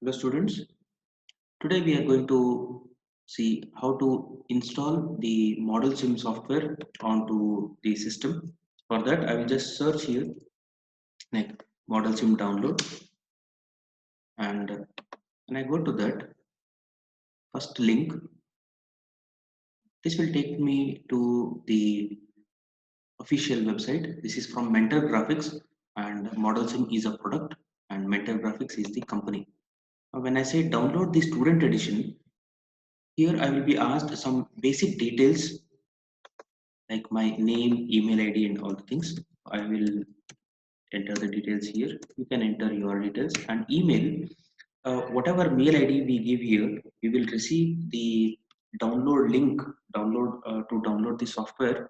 Hello students, today we are going to see how to install the ModelSim software onto the system. For that I will just search here like ModelSim download, and when I go to that first link, this will take me to the official website. This is from Mentor Graphics, and ModelSim is a product and Mentor Graphics is the company. Now when I say download the student edition, here I will be asked some basic details like my name, email ID, and all the things. I will enter the details here. You can enter your details and email. Whatever mail ID we give here, we will receive the download link. To download the software.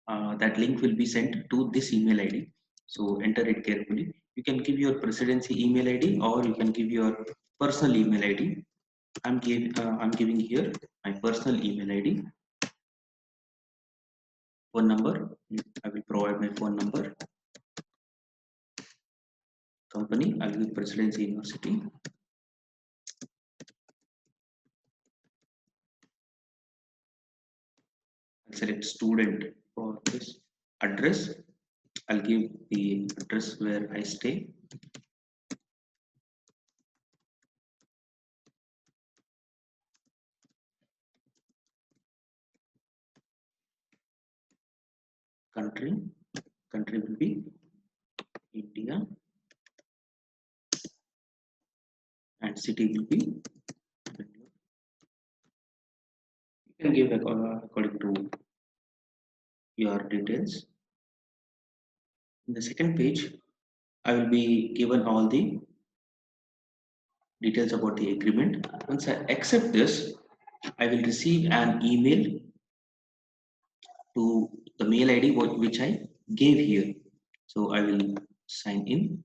That link will be sent to this email ID. So enter it carefully. You can give your presidency email ID or you can give your personal email ID. I'm giving here my personal email ID. Phone number. I will provide my phone number. Company, I'll give Presidency University. I'll select student for this. Address, I'll give the address where I stay. Country, country will be India, and city will be Bangalore. You can give according to your details. In the second page, I will be given all the details about the agreement. Once I accept this, I will receive an email to the mail ID which I gave here. So I will sign in.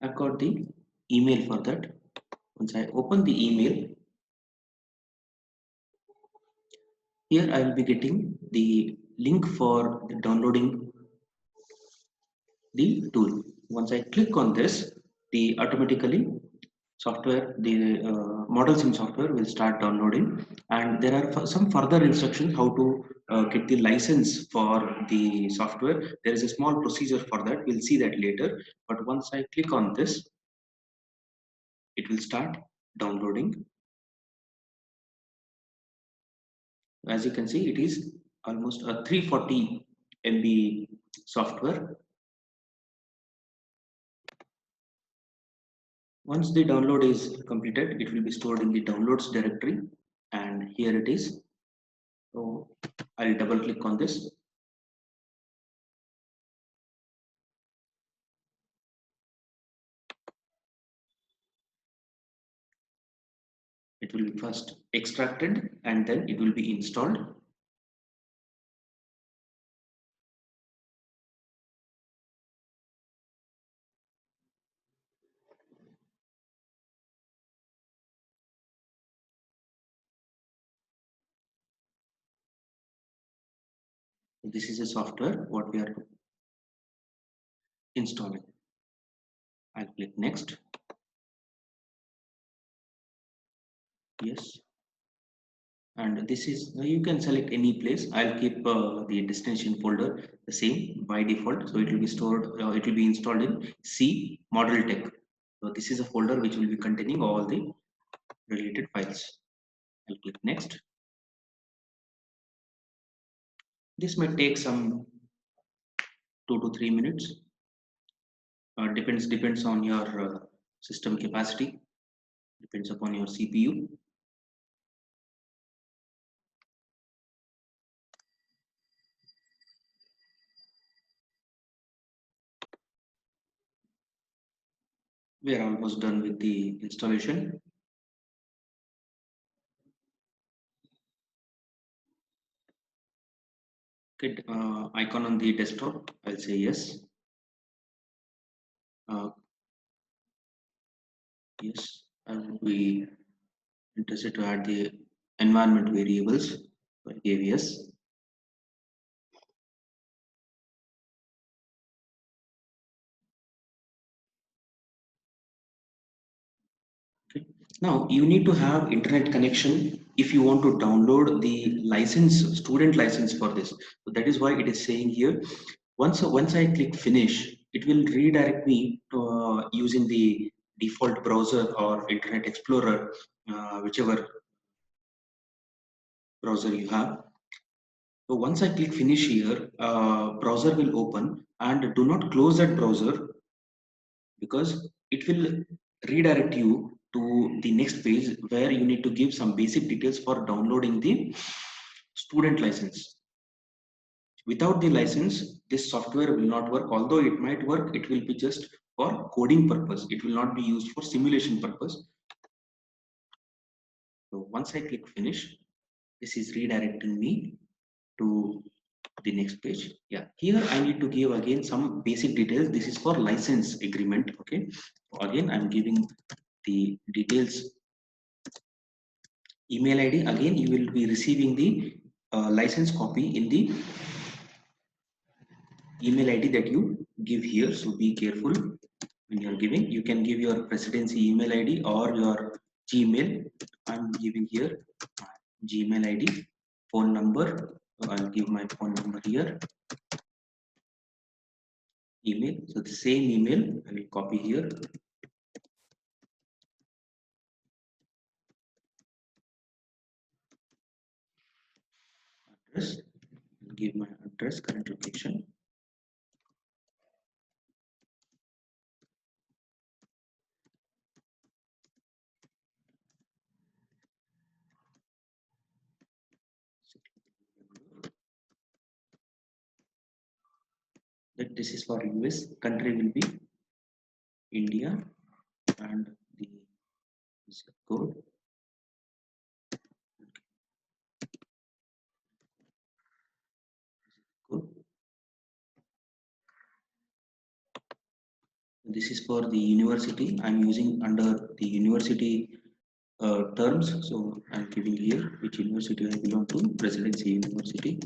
I've got the email for that. Once I open the email, here I will be getting the link for the downloading the tool. Once I click on this, the automatically ModelSim software will start downloading, and there are some further instructions how to get the license for the software. There is a small procedure for that. We'll see that later. But once I click on this, it will start downloading. As you can see, it is almost a 340 MB software. Once the download is completed, it will be stored in the downloads directory, and here it is. So I'll double click on this. It will be first extracted and then it will be installed. This is a software what we are installing. I'll click next. Yes. And this is, you can select any place. I'll keep the destination folder the same by default. So it will be stored, it will be installed in C Model Tech. So this is a folder which will be containing all the related files. I'll click next. This might take some 2 to 3 minutes. Depends on your system capacity. Depends upon your CPU. We are almost done with the installation. Okay, icon on the desktop, I'll say yes. uh, yes, I would be interested to add the environment variables. So I gave yes. Okay. Now you need to have internet connection if you want to download the license, student license for this. So that is why it is saying here. Once I click finish, it will redirect me to using the default browser or Internet Explorer, whichever browser you have. So once I click finish here, browser will open, and do not close that browser because it will redirect you to the next page where you need to give some basic details for downloading the student license. Without the license, this software will not work. Although it might work, it will be just for coding purpose. It will not be used for simulation purpose. So once I click finish, this is redirecting me to the next page. Yeah, here I need to give again some basic details. This is for license agreement. Okay, so again I'm giving the details. Email ID, again you will be receiving the license copy in the email ID that you give here. So be careful when you are giving. You can give your presidency email ID or your Gmail. I'm giving here Gmail ID. Phone number, so I'll give my phone number here. Email, so the same email I will copy here. Address, I'll give my address, current location. That this is for US. Country will be India, and the zip code. Code. This is for the university. I'm using under the university terms. So I'm giving here which university I belong to. Presidency University.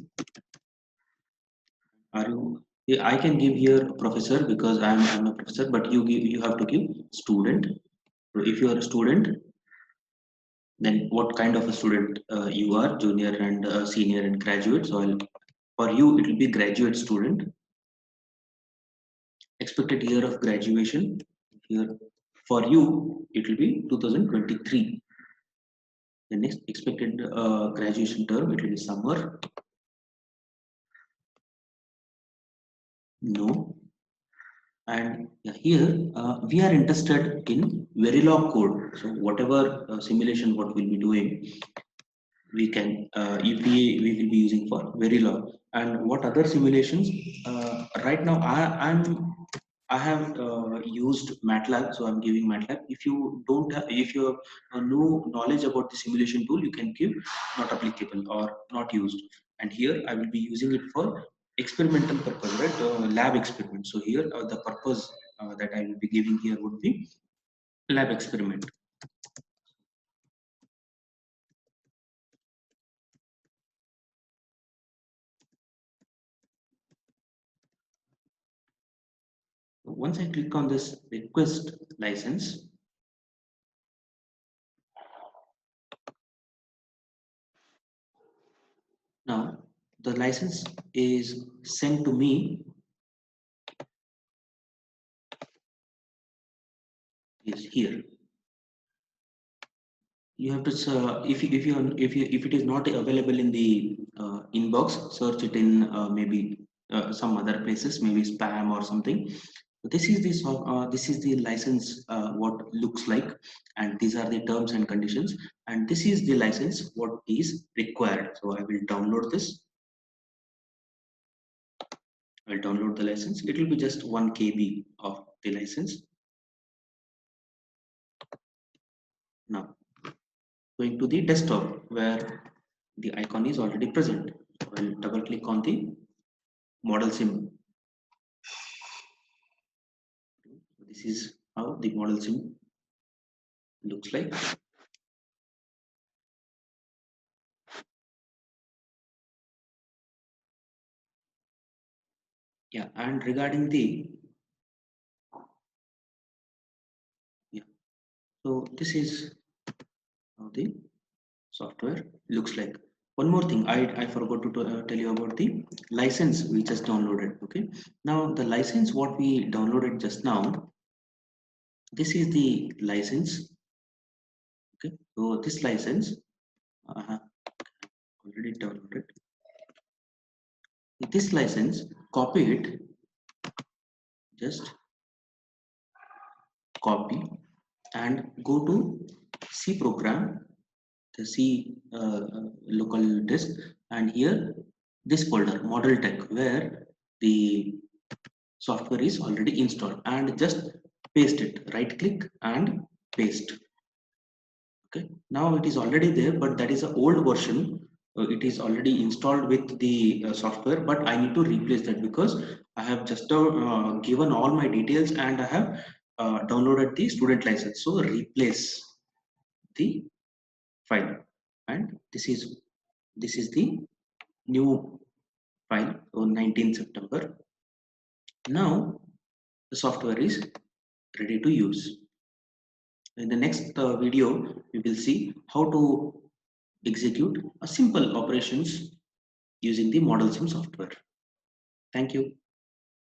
Are you? Yeah, I can give here professor because I'm a professor, but you have to give student. So if you are a student, then what kind of a student you are, junior and senior and graduate. So for you it will be graduate student. Expected year of graduation here for you it will be 2023. The next expected graduation term, it will be summer. No. And yeah, here we are interested in Verilog code. So whatever simulation what we'll be doing, we can we will be using for Verilog. And what other simulations? Right now I have used MATLAB, so I'm giving MATLAB. If you don't have, if you have no knowledge about the simulation tool, you can give not applicable or not used. And here I will be using it for experimental purpose, right? Lab experiment. So here the purpose that I will be giving here would be lab experiment. Once I click on this request license, now the license is sent to me. Is here. You have to if it is not available in the inbox, search it in maybe some other places, maybe spam or something. This is this is the license what looks like, and these are the terms and conditions, and this is the license what is required. So I will download this. I'll download the license. It will be just 1 KB of the license. Now going to the desktop where the icon is already present. I will double click on the ModelSim. This is how the ModelSim looks like. Yeah, and regarding the yeah, so this is how the software looks like. One more thing I forgot to tell you about the license we just downloaded. Okay, now the license what we downloaded just now, this is the license. Okay, so this license already downloaded. This license, copy it, just copy and go to C program, the C local disk, and here this folder model tech where the software is already installed, and just paste it, right click and paste. Okay, now it is already there, but that is an old version. It is already installed with the software, but I need to replace that because I have just given all my details and I have downloaded the student license. So replace the file, and this is the new file on 19th September. Now the software is ready to use. In the next video, we will see how to execute a simple operations using the ModelSim software. Thank you.